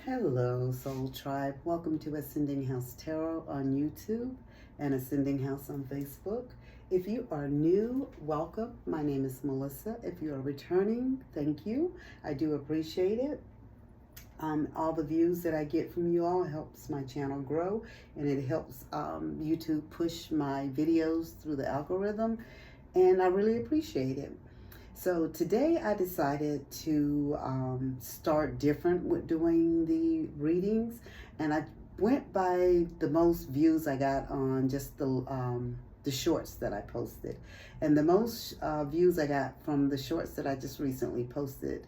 Hello, Soul Tribe. Welcome to Ascending House Tarot on YouTube and Ascending House on Facebook. If you are new, welcome. My name is Melissa. If you are returning, thank you. I do appreciate it. All the views that I get from you all helps my channel grow, and it helps YouTube push my videos through the algorithm, and I really appreciate it. So today I decided to start different with doing the readings, and I went by the most views I got on just the shorts that I posted. And the most views I got from the shorts that I just recently posted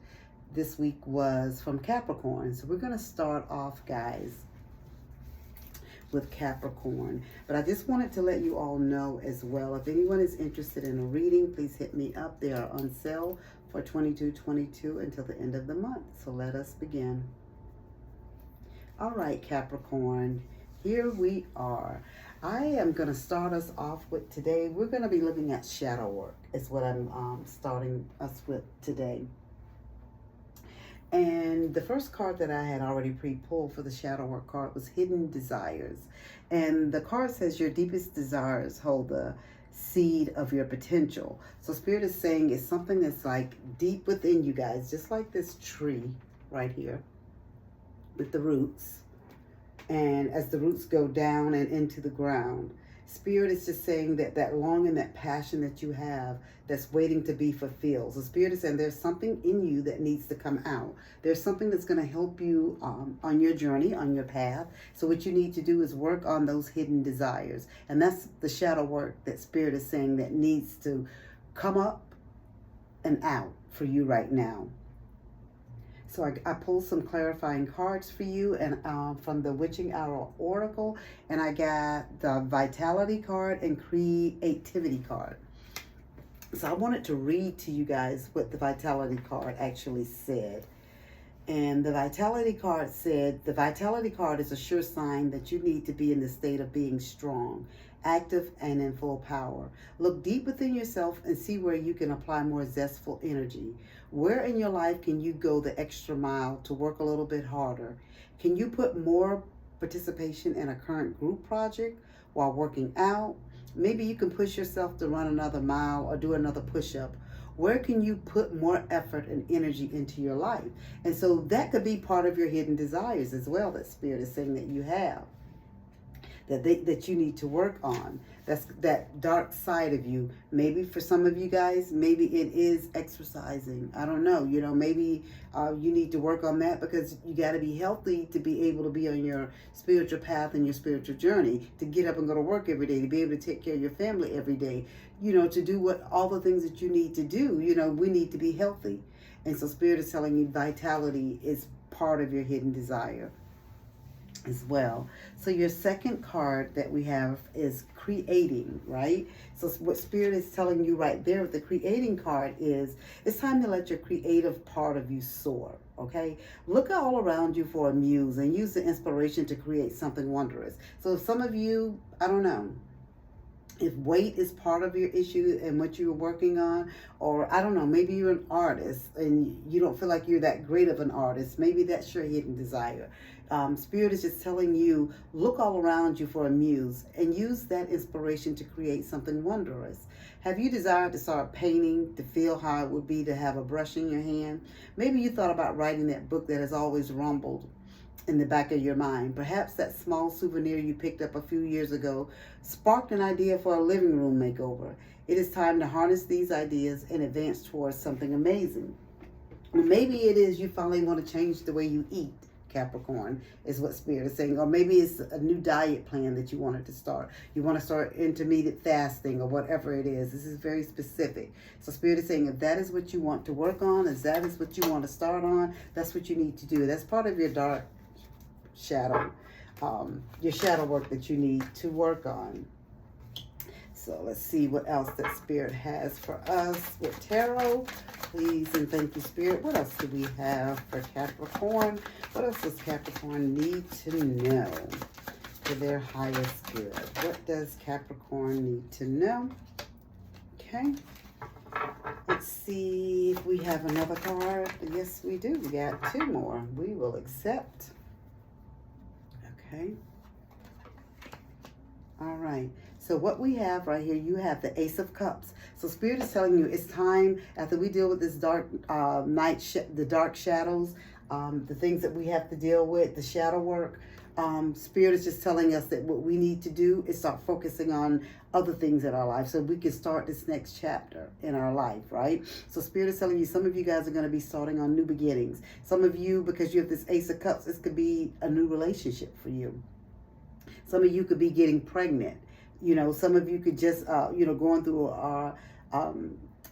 this week was from Capricorn. So we're going to start off, guys, with Capricorn. But I just wanted to let you all know as well, if anyone is interested in a reading, please hit me up. They are on sale for $22.22 until the end of the month. So let us begin. All right, Capricorn, here we are. I am going to start us off with today. We're going to be looking at shadow work is what I'm starting us with today. And the first card that I had already pre-pulled for the shadow work card was Hidden Desires. And the card says your deepest desires hold the seed of your potential. So Spirit is saying it's something that's like deep within you guys, just like this tree right here with the roots. And as the roots go down and into the ground, Spirit is just saying that that longing, that passion that you have that's waiting to be fulfilled. So Spirit is saying there's something in you that needs to come out. There's something that's going to help you on your journey, on your path. So what you need to do is work on those hidden desires. And that's the shadow work that Spirit is saying that needs to come up and out for you right now. So I pulled some clarifying cards for you, and from the Witching Hour Oracle, and I got the Vitality card and Creativity card. So I wanted to read to you guys what the Vitality card actually said. And the Vitality card said, the Vitality card is a sure sign that you need to be in the state of being strong, active, and in full power. Look deep within yourself and see where you can apply more zestful energy. Where in your life can you go the extra mile to work a little bit harder? Can you put more participation in a current group project while working out? Maybe you can push yourself to run another mile or do another push-up. Where can you put more effort and energy into your life? And so that could be part of your hidden desires as well, that Spirit is saying that you have, that you need to work on. That's that dark side of you. Maybe for some of you guys, maybe it is exercising. I don't know. Maybe you need to work on that because you got to be healthy to be able to be on your spiritual path and your spiritual journey, to get up and go to work every day, to be able to take care of your family every day, to do all the things that you need to do. We need to be healthy. And so Spirit is telling you vitality is part of your hidden desire as well. So your second card that we have is creating, right? So what Spirit is telling you right there with the creating card is it's time to let your creative part of you soar, okay? Look all around you for a muse and use the inspiration to create something wondrous. So some of you, I don't know, if weight is part of your issue and what you're working on, or I don't know, maybe you're an artist and you don't feel like you're that great of an artist, maybe that's your hidden desire. Spirit is just telling you, look all around you for a muse and use that inspiration to create something wondrous. Have you desired to start painting, to feel how it would be to have a brush in your hand? Maybe you thought about writing that book that has always rumbled in the back of your mind. Perhaps that small souvenir you picked up a few years ago sparked an idea for a living room makeover. It is time to harness these ideas and advance towards something amazing. Or maybe it is you finally want to change the way you eat, Capricorn, is what Spirit is saying. Or maybe it's a new diet plan that you wanted to start. You want to start intermittent fasting or whatever it is. This is very specific. So Spirit is saying if that is what you want to work on, if that is what you want to start on, that's what you need to do. That's part of your dark shadow, your shadow work that you need to work on. So let's see what else that Spirit has for us with tarot. Please and thank you, Spirit. What else do we have for Capricorn? What else does Capricorn need to know for their highest good? What does Capricorn need to know? Okay. Let's see if we have another card. Yes, we do. We got two more. We will accept. Okay. All right. So what we have right here, you have the Ace of Cups. So Spirit is telling you it's time, after we deal with this dark the dark shadows, the things that we have to deal with, the shadow work. Spirit is just telling us that what we need to do is start focusing on other things in our life so we can start this next chapter in our life, right? So Spirit is telling you, some of you guys are going to be starting on new beginnings. Some of you, because you have this Ace of Cups, this could be a new relationship for you. Some of you could be getting pregnant. You know, some of you could just, going through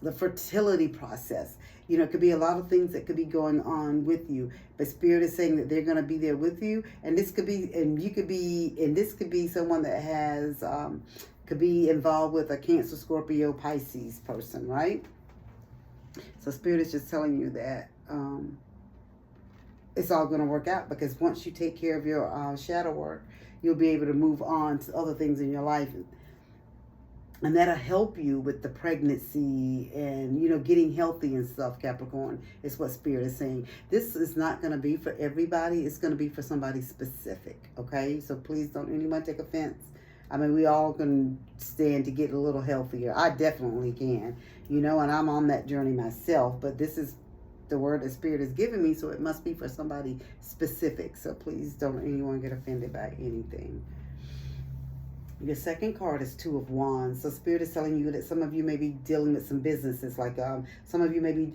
the fertility process. You know, it could be a lot of things that could be going on with you. But Spirit is saying that they're going to be there with you. And this could be, this could be someone that has, could be involved with a Cancer, Scorpio, Pisces person, right? So Spirit is just telling you that it's all going to work out, because once you take care of your shadow work, you'll be able to move on to other things in your life. And that'll help you with the pregnancy and, getting healthy and stuff, Capricorn, is what Spirit is saying. This is not going to be for everybody. It's going to be for somebody specific, okay? So please don't anyone take offense. I mean, we all can stand to get a little healthier. I definitely can, and I'm on that journey myself. But this is the word that Spirit has given me, so it must be for somebody specific. So please don't anyone get offended by anything. Your second card is Two of Wands. So Spirit is telling you that some of you may be dealing with some businesses. Like some of you may be,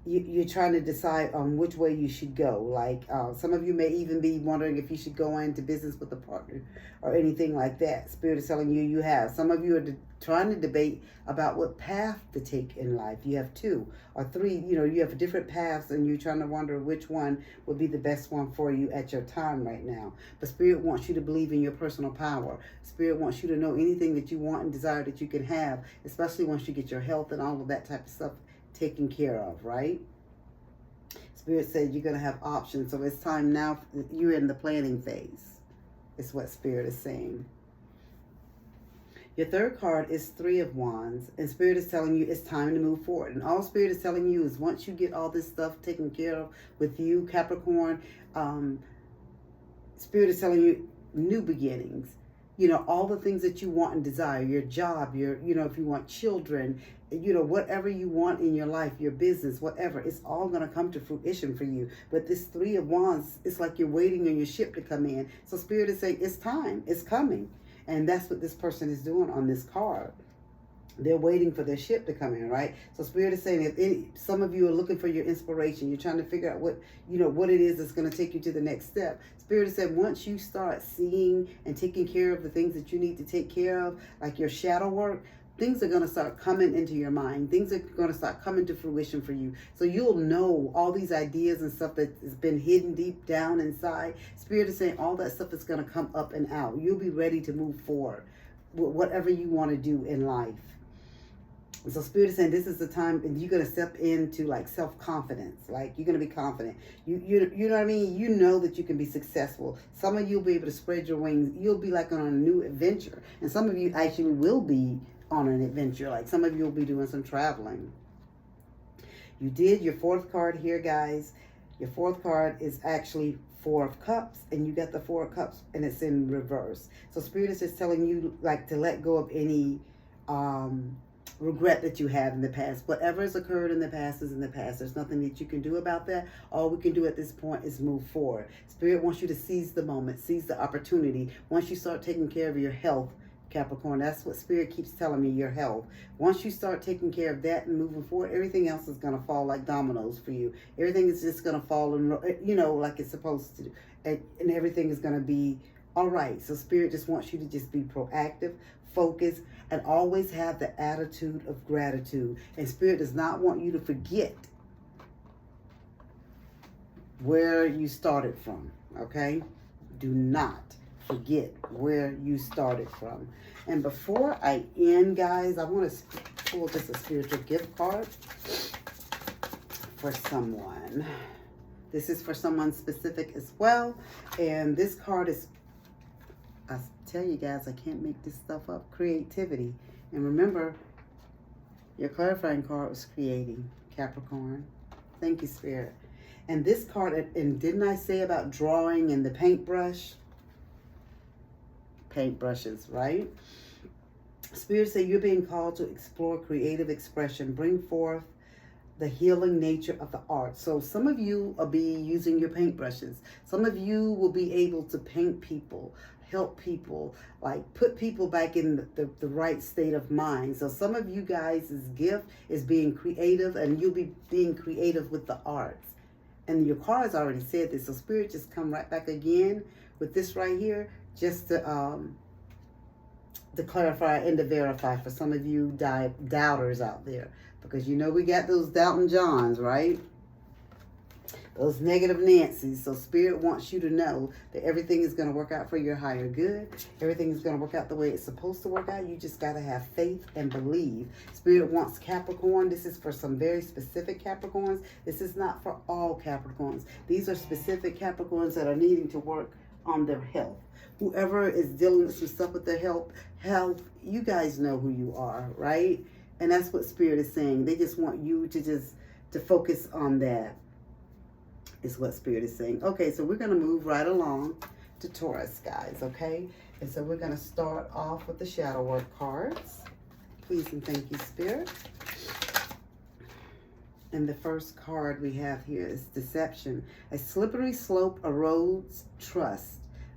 you're trying to decide on which way you should go. Like some of you may even be wondering if you should go into business with a partner or anything like that. Spirit is telling you you have. Some of you are trying to debate about what path to take in life. You have 2 or 3, you have different paths, and you're trying to wonder which one would be the best one for you at your time right now. But Spirit wants you to believe in your personal power. Spirit wants you to know anything that you want and desire that you can have, especially once you get your health and all of that type of stuff taken care of, right? Spirit said you're going to have options. So it's time now. You're in the planning phase. It's what Spirit is saying. Your third card is Three of Wands, and Spirit is telling you it's time to move forward. And all Spirit is telling you is once you get all this stuff taken care of with you, Capricorn, Spirit is telling you new beginnings. All the things that you want and desire, your job, if you want children, whatever you want in your life, your business, whatever, it's all going to come to fruition for you. But this Three of Wands, it's like you're waiting on your ship to come in. So Spirit is saying it's time, it's coming. And that's what this person is doing on this card. They're waiting for their ship to come in, right? So Spirit is saying if some of you are looking for your inspiration, you're trying to figure out what it is that's going to take you to the next step. Spirit has said once you start seeing and taking care of the things that you need to take care of, like your shadow work, things are going to start coming into your mind. Things are going to start coming to fruition for you. So you'll know all these ideas and stuff that has been hidden deep down inside. Spirit is saying all that stuff is going to come up and out. You'll be ready to move forward with whatever you want to do in life. And so Spirit is saying this is the time, and you're going to step into like self-confidence. Like you're going to be confident. You know what I mean? You know that you can be successful. Some of you will be able to spread your wings. You'll be like on a new adventure. And some of you actually will be on an adventure. Like some of you will be doing some traveling. You did your fourth card here, guys. Your fourth card is actually Four of Cups, and you got the Four of Cups, and it's in reverse. So Spirit is just telling you like to let go of any regret that you have in the past. Whatever has occurred in the past is in the past. There's nothing that you can do about that. All we can do at this point is move forward. Spirit wants you to seize the moment, seize the opportunity. Once you start taking care of your health, Capricorn, that's what Spirit keeps telling me, your health. Once you start taking care of that and moving forward, everything else is going to fall like dominoes for you. Everything is just going to fall in, like it's supposed to. And everything is going to be all right. So Spirit just wants you to just be proactive, focus, and always have the attitude of gratitude. And Spirit does not want you to forget where you started from, okay? Do not forget where you started from. And before I end, guys, I want to pull just a spiritual gift card for someone. This is for someone specific as well. And this card is, I tell you guys, I can't make this stuff up. Creativity. And remember, your clarifying card was creating, Capricorn. Thank you, Spirit. And this card, and didn't I say about drawing and the paintbrush? paintbrushes, right? Spirit say you're being called to explore creative expression, bring forth the healing nature of the art. So some of you will be using your paintbrushes. Some of you will be able to paint people, help people, like put people back in the right state of mind. So some of you guys' gift is being creative, and you'll be being creative with the arts. And your cards already said this. So Spirit just come right back again with this right here, just to clarify and to verify for some of you doubters out there. Because you know we got those doubting Johns, right? Those negative Nancy's. So Spirit wants you to know that everything is going to work out for your higher good. Everything is going to work out the way it's supposed to work out. You just got to have faith and believe. Spirit wants Capricorn. This is for some very specific Capricorns. This is not for all Capricorns. These are specific Capricorns that are needing to work on their health. Whoever is dealing with some stuff with their health, you guys know who you are, right? And that's what Spirit is saying. They just want you to focus on that, is what Spirit is saying. Okay, so we're going to move right along to Taurus, guys, okay? And so we're going to start off with the shadow work cards. Please and thank you, Spirit. And the first card we have here is Deception. A slippery slope erodes trust.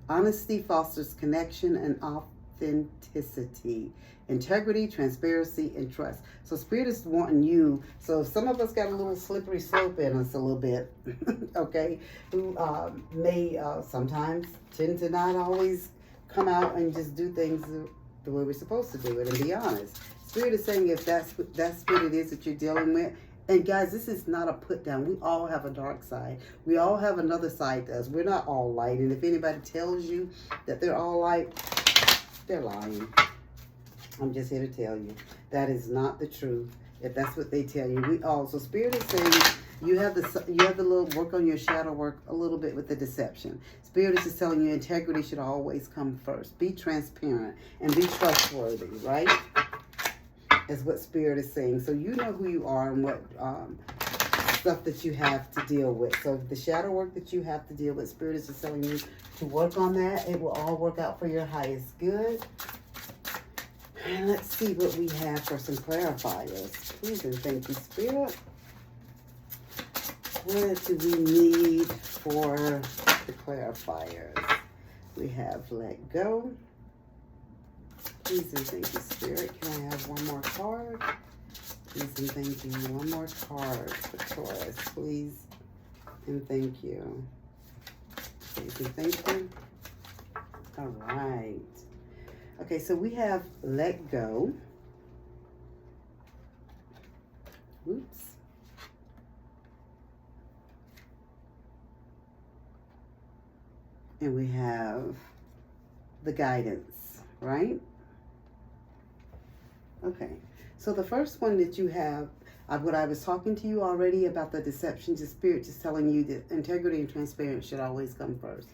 Honesty fosters connection and authenticity. Integrity, transparency, and trust. So Spirit is wanting you. So some of us got a little slippery slope in us a little bit, okay? Who may sometimes tend to not always come out and just do things the way we're supposed to do it, and be honest. Spirit is saying if that's what it is that you're dealing with. And guys, this is not a put down. We all have a dark side. We all have another side to us. We're not all light. And if anybody tells you that they're all light, they're lying. I'm just here to tell you that is not the truth. If that's what they tell you, we all. So Spirit is saying you have the little work on your shadow work a little bit with the deception. Spirit is just telling you integrity should always come first. Be transparent and be trustworthy, right? Is what Spirit is saying. So you know who you are and what stuff that you have to deal with. So the shadow work that you have to deal with, Spirit is just telling you to work on that. It will all work out for your highest good. And let's see what we have for some clarifiers. Please and thank you, Spirit. What do we need for the clarifiers? We have Let Go. Please and thank you, Spirit. Can I have one more card? Please and thank you. One more card for Taurus. Please and thank you. Please and thank you. All right. Okay, so we have Let Go. Oops. And we have the Guidance, right? Okay, so the first one that you have, what I was talking to you already about the deception, just Spirit just telling you that integrity and transparency should always come first.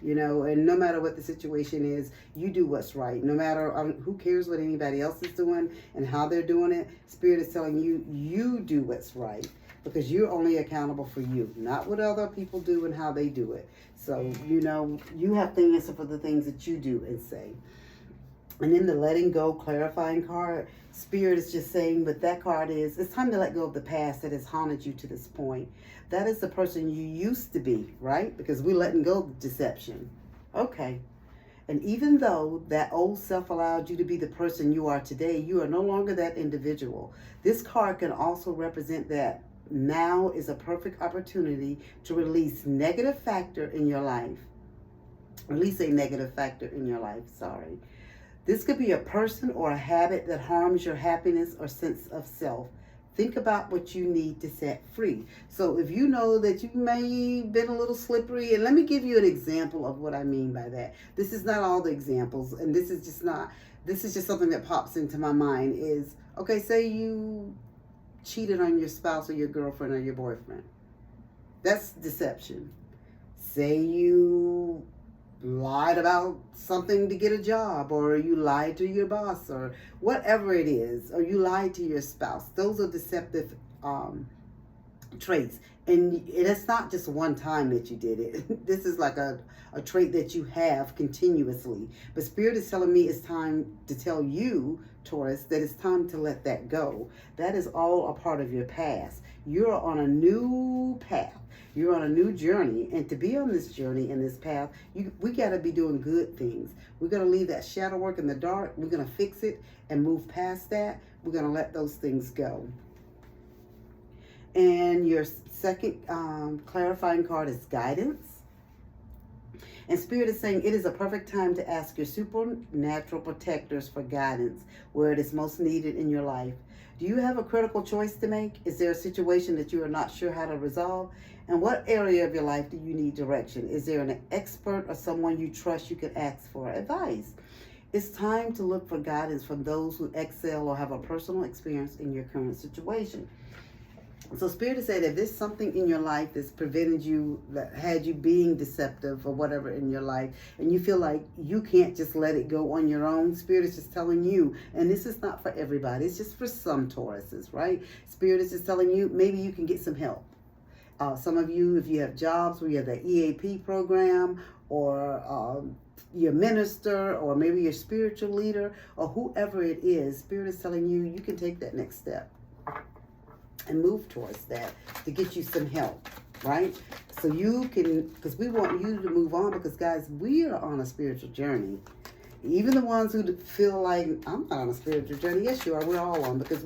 You know, and no matter what the situation is, you do what's right. No matter who cares what anybody else is doing and how they're doing it, Spirit is telling you, you do what's right. Because you're only accountable for you, not what other people do and how they do it. So, you know, you have to answer for the things that you do and say. And then the Letting Go clarifying card, Spirit is just saying, but that card is, it's time to let go of the past that has haunted you to this point. That is the person you used to be, right? Because we're letting go of deception. Okay. And even though that old self allowed you to be the person you are today, you are no longer that individual. This card can also represent that now is a perfect opportunity to release negative factor in your life. Release a negative factor in your life, sorry. This could be a person or a habit that harms your happiness or sense of self. Think about what you need to set free. So if you know that you may have been a little slippery, and let me give you an example of what I mean by that. This is not all the examples, and this is just something that pops into my mind is, okay, say you cheated on your spouse or your girlfriend or your boyfriend. That's deception. Say you lied about something to get a job, or you lied to your boss, or whatever it is, or you lied to your spouse. Those are deceptive traits. And it's not just one time that you did it. This is like a trait that you have continuously. But Spirit is telling me it's time to tell you, Taurus, that it's time to let that go. That is all a part of your past. You're on a new path. You're on a new journey. And to be on this journey and this path, we got to be doing good things. We're going to leave that shadow work in the dark. We're going to fix it and move past that. We're going to let those things go. And your second clarifying card is guidance. And Spirit is saying it is a perfect time to ask your supernatural protectors for guidance where it is most needed in your life. Do you have a critical choice to make? Is there a situation that you are not sure how to resolve? And what area of your life do you need direction? Is there an expert or someone you trust you can ask for advice? It's time to look for guidance from those who excel or have a personal experience in your current situation. So Spirit has said if there's something in your life that's prevented you, that had you being deceptive or whatever in your life, and you feel like you can't just let it go on your own, Spirit is just telling you, and this is not for everybody, it's just for some Tauruses, right? Spirit is just telling you, maybe you can get some help. Some of you, if you have jobs where you have the EAP program, or your minister, or maybe your spiritual leader, or whoever it is, Spirit is telling you, you can take that next step and move towards that to get you some help, right? So you can, because we want you to move on, because guys, we are on a spiritual journey. Even the ones who feel like, I'm not on a spiritual journey. Yes, you are. We're all on, because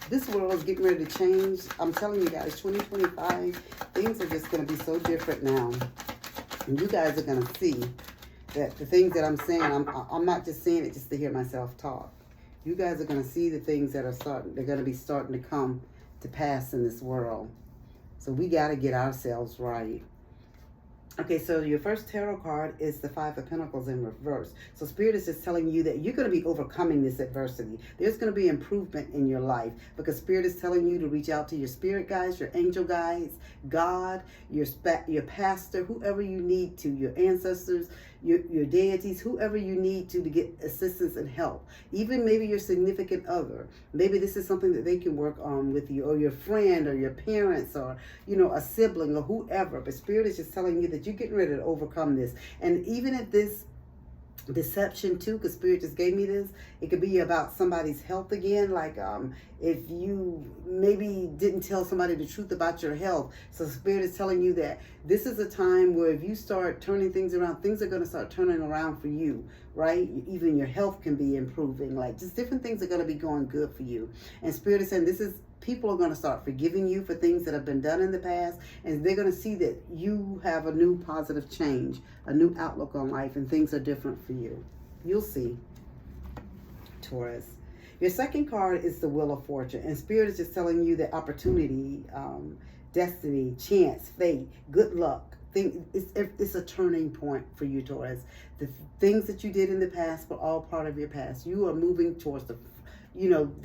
this world is getting ready to change. I'm telling you guys, 2025, things are just going to be so different now. And you guys are going to see that the things that I'm saying, I'm not just saying it just to hear myself talk. You guys are going to see the things that they're going to be starting to come to pass in this world. So we got to get ourselves right. Okay, so your first tarot card is the Five of Pentacles in reverse. So Spirit is just telling you that you're going to be overcoming this adversity. There's going to be improvement in your life, because Spirit is telling you to reach out to your spirit guides, your angel guides, God, your pastor, whoever you need to, your ancestors, your deities, whoever you need to get assistance and help. Even maybe your significant other. Maybe this is something that they can work on with you, or your friend, or your parents, or, a sibling, or whoever. But Spirit is just telling you that you're getting ready to overcome this. And even if this deception too, because Spirit just gave me this, it could be about somebody's health again, like if you maybe didn't tell somebody the truth about your health. So Spirit is telling you that this is a time where if you start turning things around, things are going to start turning around for you, right? Even your health can be improving, like just different things are going to be going good for you. And Spirit is saying people are going to start forgiving you for things that have been done in the past, and they're going to see that you have a new positive change, a new outlook on life, and things are different for you. You'll see, Taurus. Your second card is the Wheel of Fortune, and Spirit is just telling you that opportunity, destiny, chance, fate, good luck. It's a turning point for you, Taurus. The things that you did in the past were all part of your past. You are moving towards the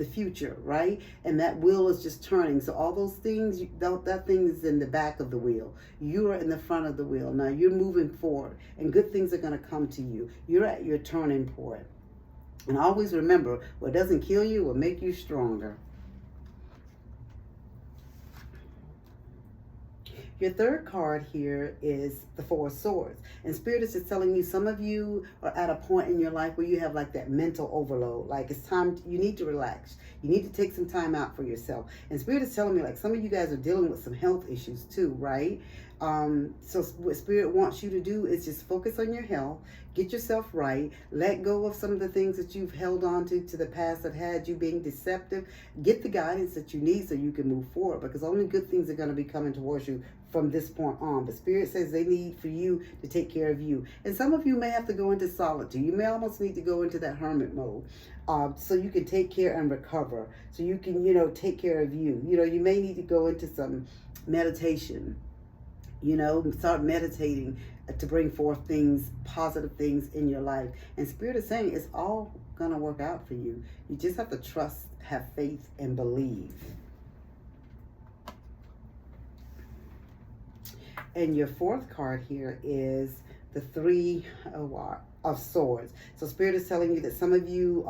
future, right? And that wheel is just turning. So all those things, that thing is in the back of the wheel. You are in the front of the wheel. Now you're moving forward, and good things are going to come to you. You're at your turning point. And always remember, what doesn't kill you will make you stronger. Your third card here is the Four of Swords. And Spirit is just telling you, some of you are at a point in your life where you have like that mental overload. Like it's time, you need to relax. You need to take some time out for yourself. And Spirit is telling me like some of you guys are dealing with some health issues too, right? So what Spirit wants you to do is just focus on your health, get yourself right, let go of some of the things that you've held on to the past that had you being deceptive. Get the guidance that you need so you can move forward, because only good things are going to be coming towards you from this point on. But Spirit says they need for you to take care of you. And some of you may have to go into solitude. You may almost need to go into that hermit mode, so you can take care and recover. So you can, take care of you. You may need to go into some meditation. Start meditating to bring forth positive things in your life. And Spirit is saying it's all going to work out for you. You just have to trust, have faith, and believe. And your fourth card here is the Three of Swords. So Spirit is telling you that some of you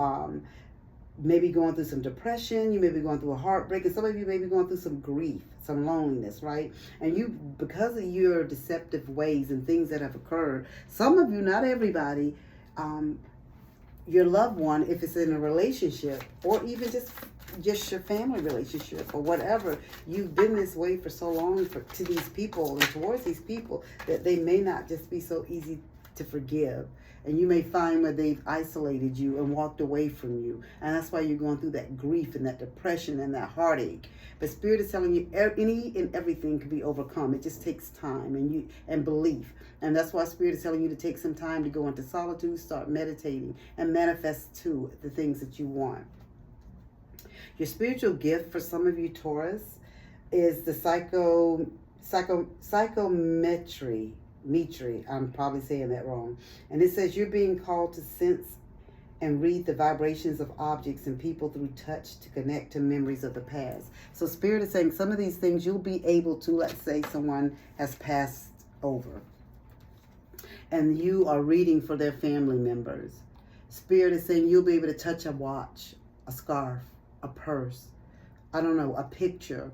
maybe going through some depression, you may be going through a heartbreak, and some of you may be going through some grief, some loneliness, right? And you, because of your deceptive ways and things that have occurred, some of you, not everybody, your loved one, if it's in a relationship, or even just your family relationship or whatever, you've been this way for so long to these people and towards these people that they may not just be so easy to forgive. And you may find where they've isolated you and walked away from you. And that's why you're going through that grief and that depression and that heartache. But Spirit is telling you any and everything can be overcome. It just takes time and belief. And that's why Spirit is telling you to take some time to go into solitude, start meditating, and manifest to the things that you want. Your spiritual gift for some of you, Taurus, is the psychometry. I'm probably saying that wrong. And it says you're being called to sense and read the vibrations of objects and people through touch to connect to memories of the past. So Spirit is saying some of these things you'll be able to, let's say someone has passed over and you are reading for their family members. Spirit is saying you'll be able to touch a watch, a scarf, a purse, I don't know, a picture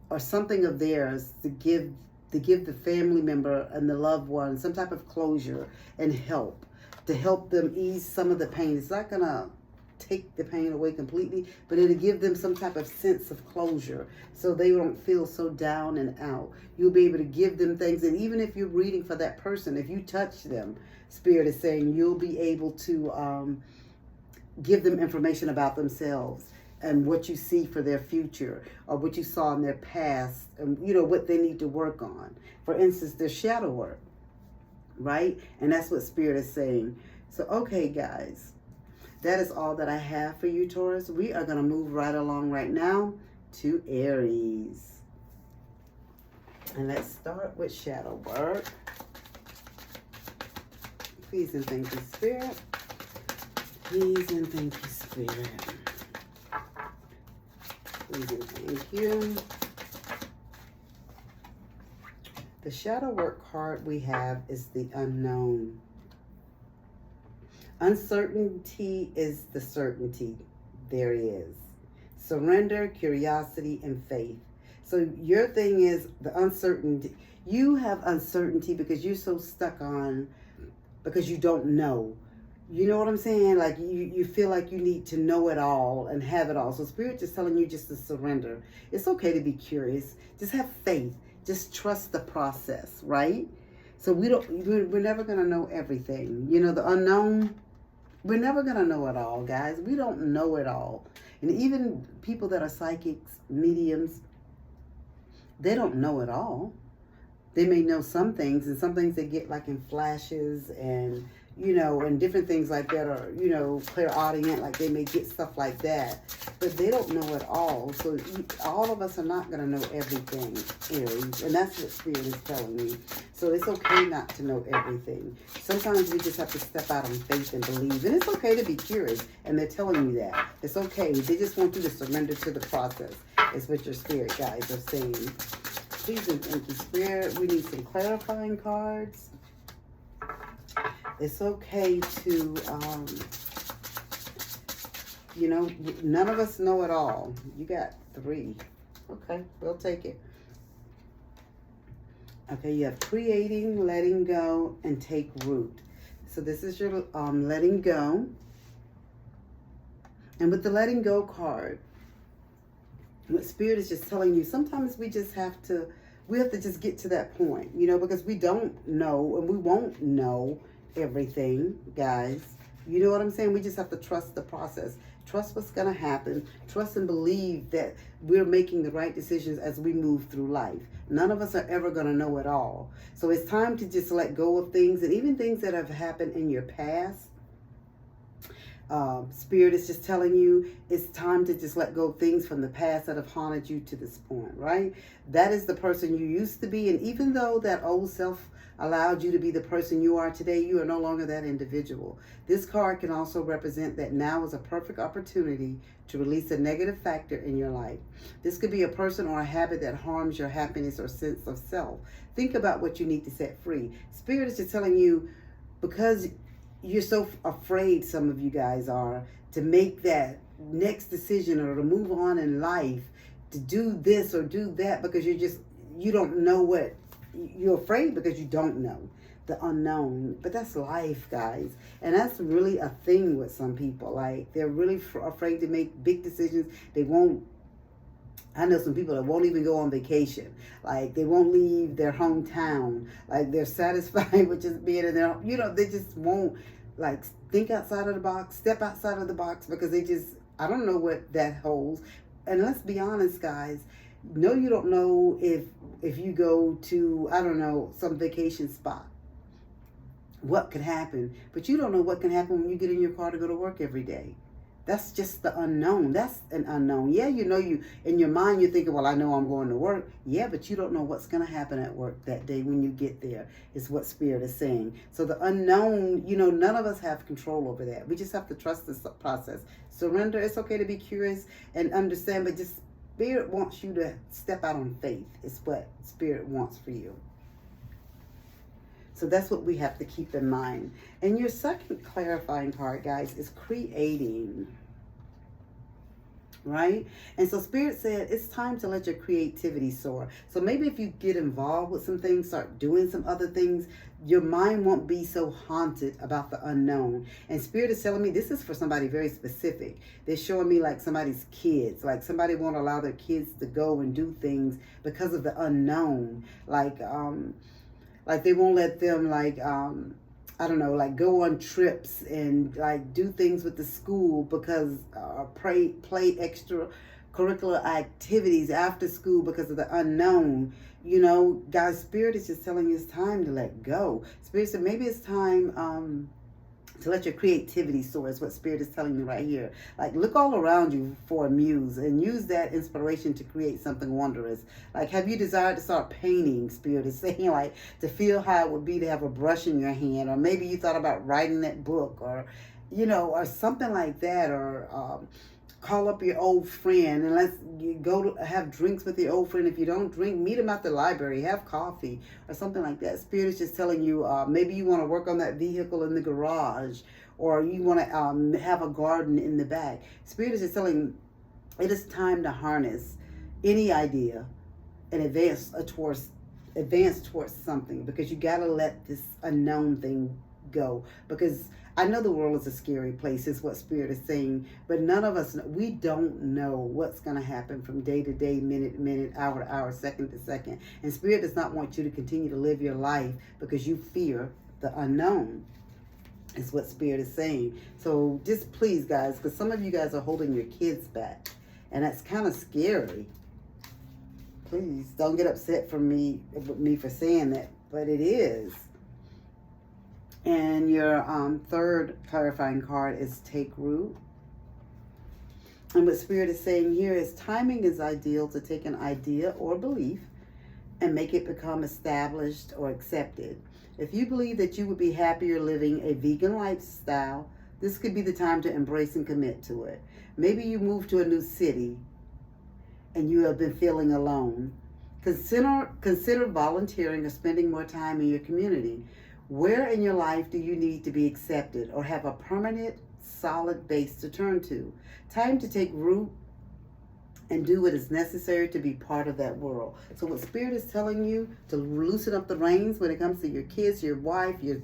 or something of theirs to give the family member and the loved one some type of closure and help, to help them ease some of the pain. It's not going to take the pain away completely, but it'll give them some type of sense of closure so they don't feel so down and out. You'll be able to give them things, and even if you're reading for that person, if you touch them, Spirit is saying you'll be able to give them information about themselves and what you see for their future or what you saw in their past and, you know, what they need to work on. For instance, their shadow work, right? And that's what Spirit is saying. So, okay, guys, that is all that I have for you, Taurus. We are going to move right along right now to Aries. And let's start with shadow work. Please and thank you, Spirit. Please and thank you, Spirit. Please and thank you. The shadow work card we have is the unknown. Uncertainty is the certainty there is. Surrender, curiosity, and faith. So your thing is the uncertainty. You have uncertainty because you're so stuck on, because you don't know. You know what I'm saying? Like you feel like you need to know it all and have it all. So Spirit is telling you just to surrender. It's okay to be curious. Just have faith. Just trust the process, right? So we're never going to know everything. You know, the unknown, we're never going to know it all, guys. We don't know it all. And even people that are psychics, mediums, they don't know it all. They may know some things, and some things they get like in flashes and, you know, and different things like that, or, you know, clairaudient, like they may get stuff like that, but they don't know it all. So all of us are not going to know everything, Aries, and that's what Spirit is telling me. So it's okay not to know everything. Sometimes we just have to step out on faith and believe, and it's okay to be curious, and they're telling you that. It's okay. They just want you to surrender to the process, is what your spirit guides are saying. Please and thank you, Spirit. We need some clarifying cards. It's okay to, you know, none of us know it all. You got 3. Okay, we'll take it. Okay, you have creating, letting go, and take root. So this is your letting go. And with the letting go card, what Spirit is just telling you, sometimes we have to just get to that point, you know, because we don't know and we won't know everything, guys. You know what I'm saying? We just have to trust the process. Trust what's going to happen. Trust and believe that we're making the right decisions as we move through life. None of us are ever going to know it all. So it's time to just let go of things, and even things that have happened in your past. Spirit is just telling you it's time to just let go of things from the past that have haunted you to this point, right? That is the person you used to be. And even though that old self allowed you to be the person you are today, you are no longer that individual. This card can also represent that now is a perfect opportunity to release a negative factor in your life. This could be a person or a habit that harms your happiness or sense of self. Think about what you need to set free. Spirit is just telling you, because you're so afraid, some of you guys are, to make that next decision or to move on in life, to do this or do that, because you don't know what, you're afraid because you don't know the unknown. But that's life, guys. And that's really a thing with some people. Like, they're really afraid to make big decisions. I know some people that won't even go on vacation. Like, they won't leave their hometown. Like, they're satisfied with just being in their, they just won't, like, think outside of the box, step outside of the box, because I don't know what that holds. And let's be honest, guys. No, you don't know if you go to, I don't know, some vacation spot, what could happen. But you don't know what can happen when you get in your car to go to work every day. That's just the unknown. That's an unknown. Yeah, you in your mind you're thinking, well, I know I'm going to work. Yeah, but you don't know what's going to happen at work that day when you get there, is what Spirit is saying. So the unknown, none of us have control over that. We just have to trust this process. Surrender. It's okay to be curious and understand, but just Spirit wants you to step out on faith. It's what Spirit wants for you. So that's what we have to keep in mind. And your second clarifying card, guys, is creating. Right? And so Spirit said it's time to let your creativity soar. So maybe if you get involved with some things, start doing some other things, your mind won't be so haunted about the unknown. And Spirit is telling me this is for somebody very specific. They're showing me like somebody's kids. Like somebody won't allow their kids to go and do things because of the unknown. Like they won't let them I don't know, like go on trips and like do things with the school because play extracurricular activities after school because of the unknown. God's Spirit is just telling you it's time to let go. Spirit said maybe it's time to let your creativity soar, is what Spirit is telling me right here. Like, look all around you for a muse and use that inspiration to create something wondrous. Like, have you desired to start painting? Spirit is saying, like, to feel how it would be to have a brush in your hand, or maybe you thought about writing that book, or or something like that, or call up your old friend and let's go to have drinks with your old friend. If you don't drink, meet them at the library, have coffee or something like that. Spirit is just telling you, maybe you want to work on that vehicle in the garage, or you want to have a garden in the back. Spirit is just telling it is time to harness any idea and advance towards something, because you got to let this unknown thing go. Because I know the world is a scary place, is what Spirit is saying, but none of us, we don't know what's going to happen from day to day, minute to minute, hour to hour, second to second. And Spirit does not want you to continue to live your life because you fear the unknown, is what Spirit is saying. So just please, guys, because some of you guys are holding your kids back, and that's kind of scary. Please don't get upset with me for saying that, but it is. And your third clarifying card is take root. And what Spirit is saying here is timing is ideal to take an idea or belief and make it become established or accepted. If you believe that you would be happier living a vegan lifestyle, this could be the time to embrace and commit to it. Maybe you move to a new city and you have been feeling alone. Consider volunteering or spending more time in your community. Where in your life do you need to be accepted or have a permanent, solid base to turn to? Time to take root and do what is necessary to be part of that world. So what Spirit is telling you, to loosen up the reins when it comes to your kids, your wife, your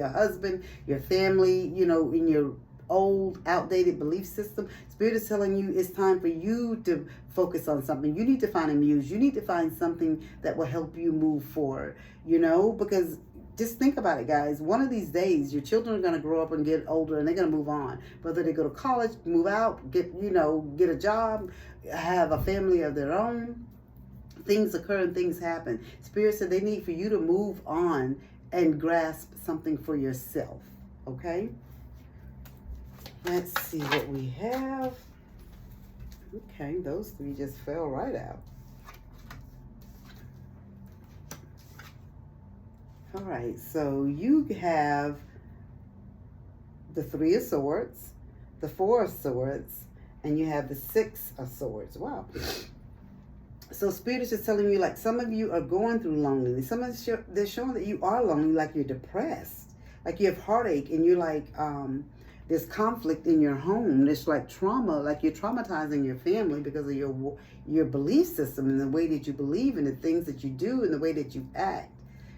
husband, your family, in your old, outdated belief system. Spirit is telling you it's time for you to focus on something. You need to find a muse. You need to find something that will help you move forward, because just think about it, guys. One of these days, your children are going to grow up and get older, and they're going to move on. Whether they go to college, move out, get a job, have a family of their own. Things occur and things happen. Spirit said they need for you to move on and grasp something for yourself. Okay? Let's see what we have. Okay, those three just fell right out. All right, so you have the Three of Swords, the Four of Swords, and you have the Six of Swords. Wow. So Spirit is just telling you, like, some of you are going through loneliness. They're showing that you are lonely, like you're depressed, like you have heartache, and you're like, there's conflict in your home. There's like trauma, like you're traumatizing your family because of your belief system and the way that you believe and the things that you do and the way that you act.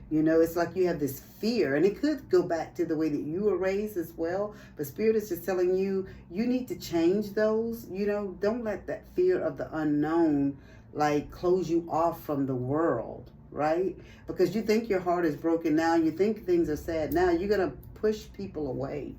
You know, it's like you have this fear, and it could go back to the way that you were raised as well. But Spirit is just telling you, you need to change those. You know, don't let that fear of the unknown like close you off from the world, right? Because you think your heart is broken now, you think things are sad now, you're going to push people away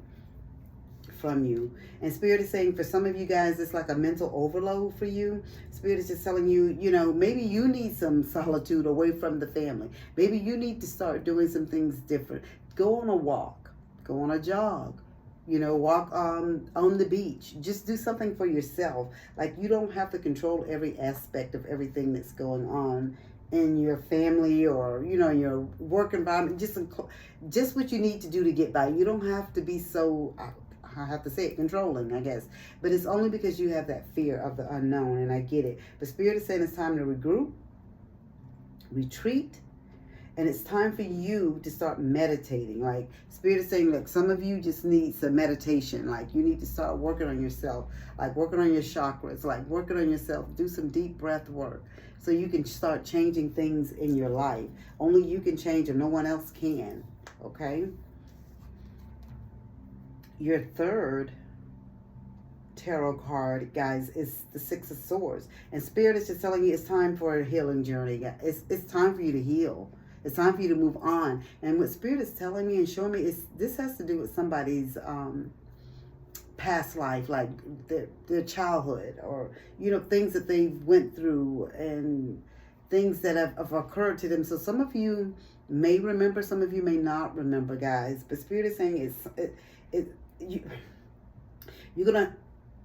from you. And Spirit is saying for some of you guys, it's like a mental overload for you. Spirit is just telling you, you know, maybe you need some solitude away from the family. Maybe you need to start doing some things different. Go on a walk, go on a jog, you know, walk on the beach. Just do something for yourself. Like, you don't have to control every aspect of everything that's going on in your family or, you know, your work environment. Just what you need to do to get by. You don't have to be so, I have to say it, controlling, I guess. But it's only because you have that fear of the unknown, and I get it. But Spirit is saying it's time to regroup, retreat, and it's time for you to start meditating. Like, Spirit is saying, like, some of you just need some meditation. Like, you need to start working on yourself, like working on your chakras, like working on yourself. Do some deep breath work so you can start changing things in your life. Only you can change them. No one else can, okay? Your third tarot card, guys, is the Six of Swords. And Spirit is just telling you it's time for a healing journey. It's time for you to heal. It's time for you to move on. And what Spirit is telling me and showing me is this has to do with somebody's past life, like their childhood, or, you know, things that they went through and things that have occurred to them. So some of you may remember, some of you may not remember, guys. But Spirit is saying you're gonna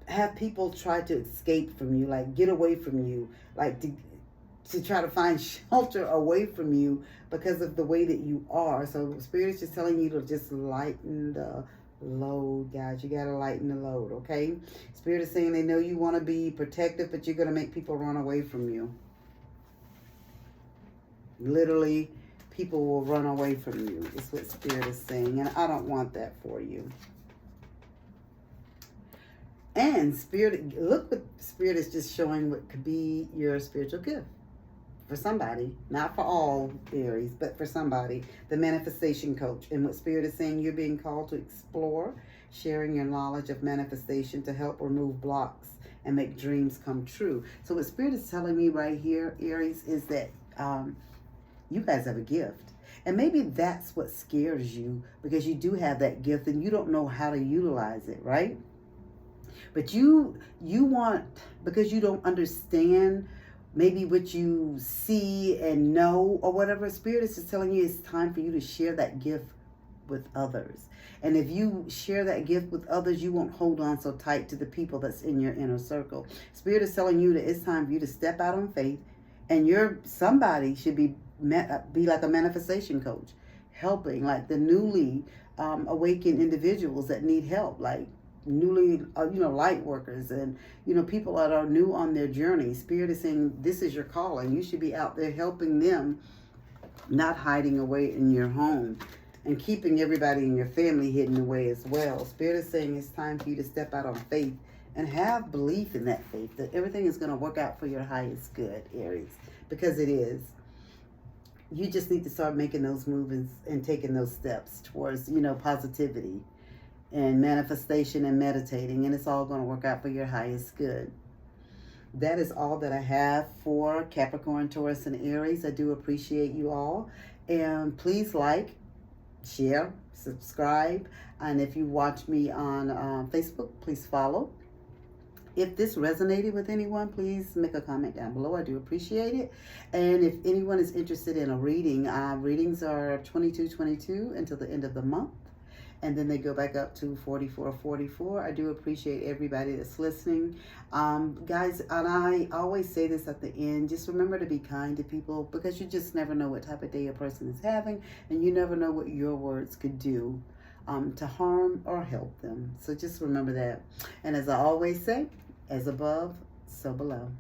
have people try to escape from you, like get away from you, like to try to find shelter away from you because of the way that you are. So Spirit is just telling you to just lighten the load, guys. You gotta lighten the load, okay? Spirit is saying they know you want to be protective, but you're gonna make people run away from you. Literally, people will run away from you, is what Spirit is saying, and I don't want that for you. And Spirit, look what Spirit is just showing what could be your spiritual gift for somebody, not for all Aries, but for somebody, the manifestation coach. And what Spirit is saying, you're being called to explore, sharing your knowledge of manifestation to help remove blocks and make dreams come true. So what Spirit is telling me right here, Aries, is that you guys have a gift. And maybe that's what scares you, because you do have that gift and you don't know how to utilize it, right? But you want, because you don't understand maybe what you see and know or whatever, Spirit is just telling you it's time for you to share that gift with others. And if you share that gift with others, you won't hold on so tight to the people that's in your inner circle. Spirit is telling you that it's time for you to step out on faith, and somebody should be like a manifestation coach, helping like the newly awakened individuals that need help, like newly, light workers and, people that are new on their journey. Spirit is saying this is your calling. You should be out there helping them, not hiding away in your home and keeping everybody in your family hidden away as well. Spirit is saying it's time for you to step out on faith and have belief in that faith, that everything is going to work out for your highest good, Aries, because it is. You just need to start making those movements and taking those steps towards, positivity and manifestation and meditating, and it's all going to work out for your highest good. That is all that I have for Capricorn, Taurus, and Aries. I do appreciate you all. And please like, share, subscribe. And if you watch me on Facebook, please follow. If this resonated with anyone, please make a comment down below. I do appreciate it. And if anyone is interested in a reading, readings are 22 until the end of the month. And then they go back up to 44. I do appreciate everybody that's listening. Guys, and I always say this at the end, just remember to be kind to people, because you just never know what type of day a person is having, and you never know what your words could do to harm or help them. So just remember that. And as I always say, as above, so below.